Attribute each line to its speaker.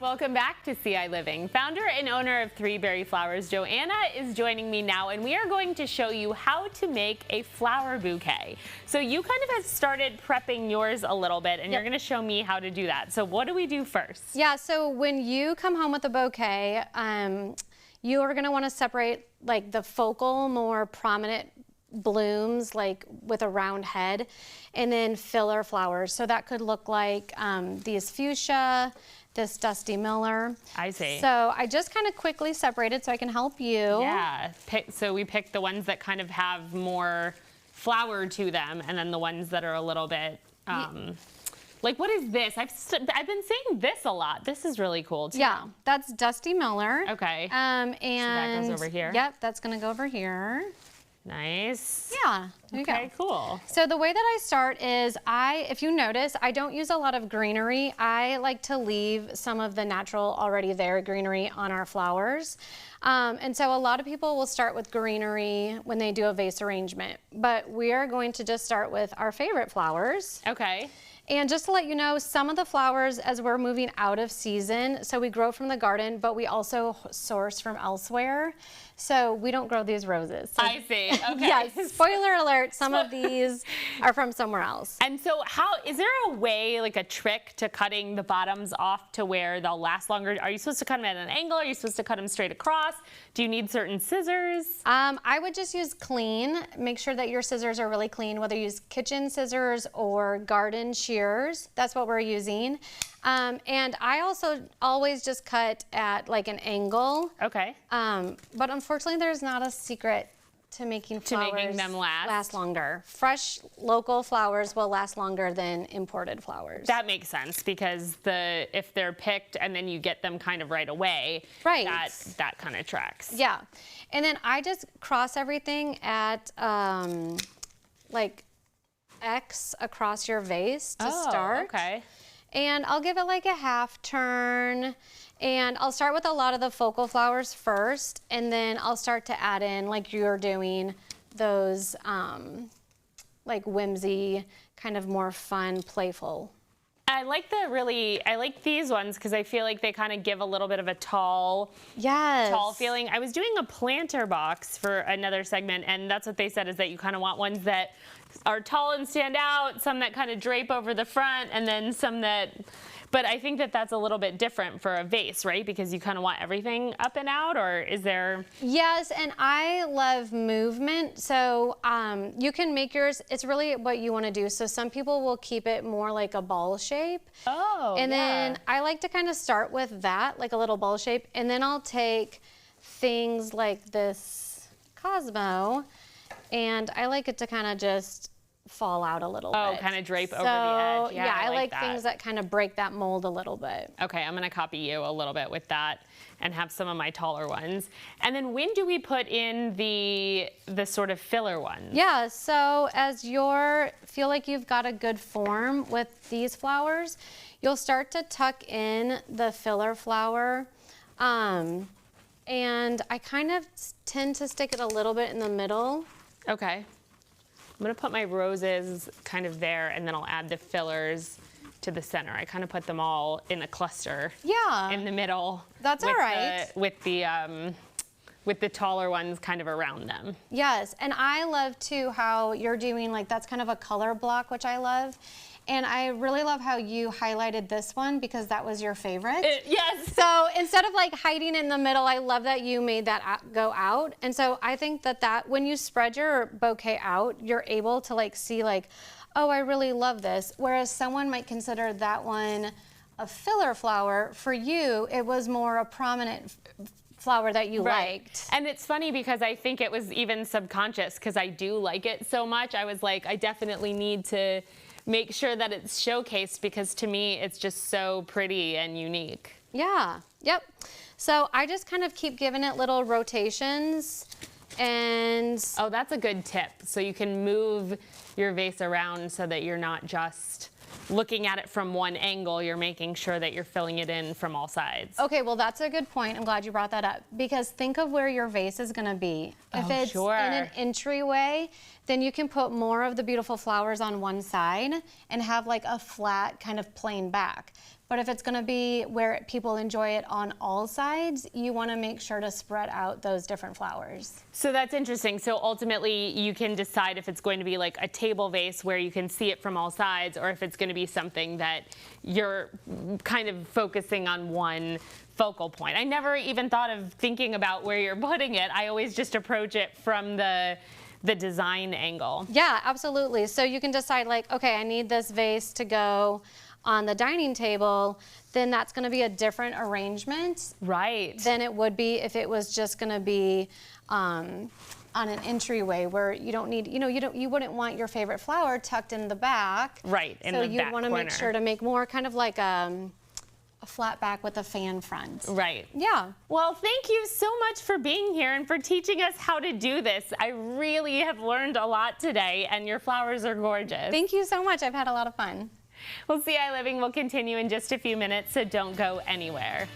Speaker 1: Welcome back to ciLiving. Founder and owner of Three Berry Flowers, Joanna is joining me now, and we are going to show you how to make a flower bouquet. So you kind of have started prepping yours a little bit, and you're going to show me how to do that. So what do we do first?
Speaker 2: Yeah, so when you come home with a bouquet, you are going to want to separate like the focal, more prominent blooms, like with a round head, and then filler flowers. So that could look like these fuchsia, this Dusty Miller.
Speaker 1: I see.
Speaker 2: So I just kind of quickly separated so I can help you.
Speaker 1: Yeah, so we picked the ones that kind of have more flower to them, and then the ones that are a little bit, like, what is this? I've been seeing this a lot. This is really cool too.
Speaker 2: Yeah, that's Dusty Miller.
Speaker 1: Okay.
Speaker 2: And
Speaker 1: so that goes over here.
Speaker 2: Yep, that's gonna go over here.
Speaker 1: Nice.
Speaker 2: Yeah, there you go.
Speaker 1: Okay, cool.
Speaker 2: So the way that I start is if you notice, I don't use a lot of greenery. I like to leave some of the natural already there greenery on our flowers. And so a lot of people will start with greenery when they do a vase arrangement, but we are going to just start with our favorite flowers.
Speaker 1: Okay.
Speaker 2: And just to let you know, some of the flowers, as we're moving out of season, so we grow from the garden, but we also source from elsewhere. So we don't grow these roses. So
Speaker 1: I see, okay.
Speaker 2: yes, spoiler alert, some of these are from somewhere else.
Speaker 1: And so is there a way, like a trick to cutting the bottoms off to where they'll last longer? Are you supposed to cut them at an angle? Are you supposed to cut them straight across? Do you need certain scissors?
Speaker 2: I would just use clean. Make sure that your scissors are really clean, whether you use kitchen scissors or garden shears. That's what we're using. And I also always just cut at like an angle.
Speaker 1: Okay.
Speaker 2: But unfortunately, there's not a secret to making flowers
Speaker 1: them last
Speaker 2: longer. Fresh local flowers will last longer than imported flowers.
Speaker 1: That makes sense, because if they're picked and then you get them kind of right away,
Speaker 2: right,
Speaker 1: that kind of tracks.
Speaker 2: Yeah. And then I just cross everything at like X across your vase to start.
Speaker 1: Okay.
Speaker 2: And I'll give it like a half turn, and I'll start with a lot of the focal flowers first, and then I'll start to add in, like you're doing, those like whimsy, kind of more fun, playful.
Speaker 1: I like these ones because I feel like they kind of give a little bit of a tall feeling. I was doing a planter box for another segment, and that's what they said, is that you kind of want ones that are tall and stand out, some that kind of drape over the front, and then some that, but I think that that's a little bit different for a vase, right? Because you kind of want everything up and out, or is there?
Speaker 2: Yes, and I love movement, so you can make yours, it's really what you want to do. So some people will keep it more like a ball shape.
Speaker 1: Oh,
Speaker 2: and then I like to kind of start with that, like a little ball shape, and then I'll take things like this Cosmo, and I like it to kind of just fall out a little bit.
Speaker 1: Oh, kind of drape over the edge.
Speaker 2: Yeah, I like things that kind of break that mold a little bit.
Speaker 1: Okay, I'm gonna copy you a little bit with that and have some of my taller ones. And then when do we put in the sort of filler ones?
Speaker 2: Yeah, so as you feel like you've got a good form with these flowers, you'll start to tuck in the filler flower. And I kind of tend to stick it a little bit in the middle.
Speaker 1: Okay. I'm gonna put my roses kind of there, and then I'll add the fillers to the center. I kind of put them all in a cluster.
Speaker 2: Yeah.
Speaker 1: In the middle.
Speaker 2: That's all right.
Speaker 1: With the taller ones kind of around them.
Speaker 2: Yes, and I love too how you're doing, like, that's kind of a color block, which I love. And I really love how you highlighted this one because that was your favorite.
Speaker 1: Yes.
Speaker 2: So instead of like hiding in the middle, I love that you made that go out. And so I think that when you spread your bouquet out, you're able to like see like, oh, I really love this. Whereas someone might consider that one a filler flower. For you, it was more a prominent flower that you liked.
Speaker 1: And it's funny because I think it was even subconscious because I do like it so much. I was like, I definitely need to make sure that it's showcased because to me it's just so pretty and unique.
Speaker 2: Yeah, yep. So I just kind of keep giving it little rotations and...
Speaker 1: Oh, that's a good tip. So you can move your vase around so that you're not just looking at it from one angle, you're making sure that you're filling it in from all sides.
Speaker 2: Okay, well that's a good point. I'm glad you brought that up because think of where your vase is gonna be. If it's in an entryway, then you can put more of the beautiful flowers on one side and have like a flat kind of plain back. But if it's gonna be where people enjoy it on all sides, you wanna make sure to spread out those different flowers.
Speaker 1: So that's interesting. So ultimately you can decide if it's going to be like a table vase where you can see it from all sides, or if it's going to be something that you're kind of focusing on one focal point. I never even thought of thinking about where you're putting it. I always just approach it from the design angle.
Speaker 2: Yeah, absolutely. So you can decide like, okay, I need this vase to go on the dining table, then that's going to be a different arrangement,
Speaker 1: right,
Speaker 2: than it would be if it was just going to be on an entryway where you don't need, you wouldn't want your favorite flower tucked in the back.
Speaker 1: Right, in the back corner.
Speaker 2: So you'd want to make sure to make more kind of like a flat back with a fan front.
Speaker 1: Right.
Speaker 2: Yeah.
Speaker 1: Well, thank you so much for being here and for teaching us how to do this. I really have learned a lot today, and your flowers are gorgeous.
Speaker 2: Thank you so much. I've had a lot of fun.
Speaker 1: Well, ciLiving will continue in just a few minutes, so don't go anywhere.